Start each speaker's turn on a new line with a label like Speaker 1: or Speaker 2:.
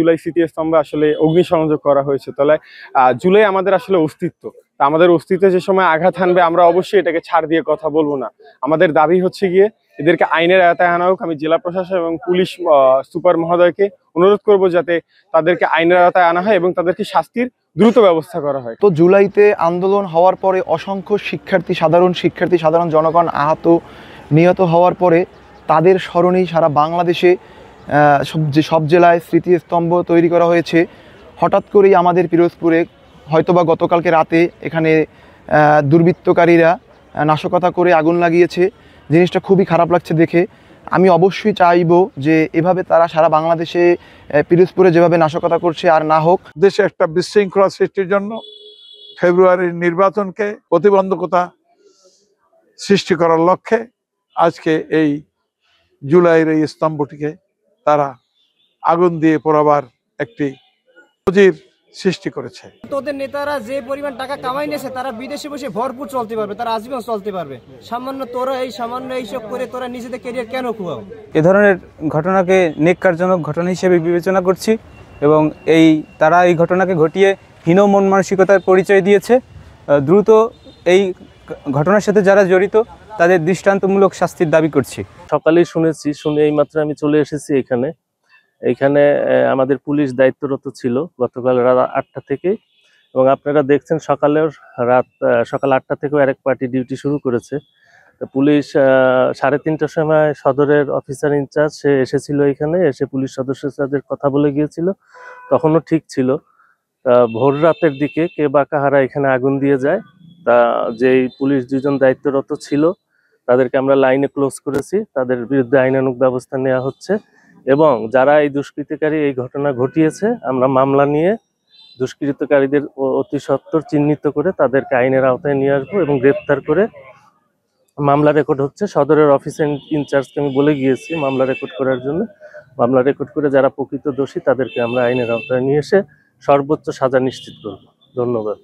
Speaker 1: জুলাই স্মৃতিস্তম্ভে আসলে অগ্নিসংযোগ করা হয়েছে। তাহলে জুলাই আমাদের আসলে অস্তিত্ব। আমাদের অস্তিত্বে যে সময় আঘাত হানবে আমরা অবশ্যই এটাকে ছাড় দিয়ে কথা বলবো না। আমাদের দাবি হচ্ছে গিয়ে এদেরকে আইনের আওতায় আনা হোক। আমি জেলা প্রশাসন এবং পুলিশ সুপার মহোদয়কে অনুরোধ করব যাতে তাদেরকে আইনের আওতায় আনা হয় এবং তাদেরকে শাস্তির দ্রুত ব্যবস্থা করা হয়।
Speaker 2: তো জুলাইতে আন্দোলন হওয়ার পরে অসংখ্য শিক্ষার্থী সাধারণ জনগণ আহত নিহত হওয়ার পরে তাদের স্মরণেই সারা বাংলাদেশে সব জেলায় স্মৃতিস্তম্ভ তৈরি করা হয়েছে। হঠাৎ করেই আমাদের পিরোজপুরে হয়তোবা গতকালকে রাতে এখানে দুর্বৃত্তকারীরা নাশকতা করে আগুন লাগিয়েছে। জিনিসটা খুবই খারাপ লাগছে দেখে। আমি অবশ্যই চাইব যে এভাবে তারা সারা বাংলাদেশে পিরোজপুরে যেভাবে নাশকতা করছে আর না হোক।
Speaker 3: দেশে একটা বিশৃঙ্খলা সৃষ্টির জন্য ফেব্রুয়ারির নির্বাচনকে প্রতিবন্ধকতা সৃষ্টি করার লক্ষ্যে আজকে এই জুলাইয়ের এই স্তম্ভটিকে তারা আগুন দিয়ে পোড়াবার একটি নজির সৃষ্টি করেছে।
Speaker 4: তোদের নেতারা যে পরিমাণ টাকা কামাই নিয়েছে তারা বিদেশে বসে ভরপুর চলতে পারবে, তারা আজীবন চলতে পারবে। তোরা এইসব করে তোরা নিজেদের ক্যারিয়ার কেন খুয়াও?
Speaker 5: এ ধরনের ঘটনাকে নেককারজনক ঘটনা হিসেবে বিবেচনা করছি এবং তারা এই ঘটনাকে ঘটিয়ে হীন মন মানসিকতার পরিচয় দিয়েছে। দ্রুত এই ঘটনার সাথে যারা জড়িত তাদের দৃষ্টান্তমূলক শাস্তির দাবি করছি।
Speaker 6: সকালেই শুনে এইমাত্র আমি চলে এসেছি এইখানে আমাদের পুলিশ দায়িত্বরত ছিল গতকাল রাত 8টা থেকে, এবং আপনারা দেখছেন সকাল 8টা থেকেও আরেক পার্টি ডিউটি শুরু করেছে। তো পুলিশ 3:30টার সময় সদরের অফিসার ইনচার্জ সে এসেছিল, এখানে এসে পুলিশ সদস্যের সাথে কথা বলে গিয়েছিল। তখনও ঠিক ছিল। ভোর রাতের দিকে কে বা কাহারা এখানে আগুন দিয়ে যায়। তা যেই পুলিশ 2 জন দায়িত্বরত ছিল তাদেরকে আমরা লাইনে ক্লোজ করেছি, তাদের বিরুদ্ধে আইনানুগ ব্যবস্থা নেওয়া হচ্ছে এবং যারা এই দুষ্কৃতিকারী এই ঘটনা ঘটিয়েছে আমরা মামলা নিয়ে দুষ্কৃতকারীদের অতি সত্বর চিহ্নিত করে তাদেরকে আইনের আওতায় নিয়ে আসবো এবং গ্রেপ্তার করে মামলা রেকর্ড হচ্ছে। সদরের অফিসার ইনচার্জকে আমি বলে গিয়েছি মামলা রেকর্ড করার জন্য। মামলা রেকর্ড করে যারা প্রকৃত দোষী তাদেরকে আমরা আইনের আওতায় নিয়ে এসে সর্বোচ্চ সাজা নিশ্চিত করব। ধন্যবাদ।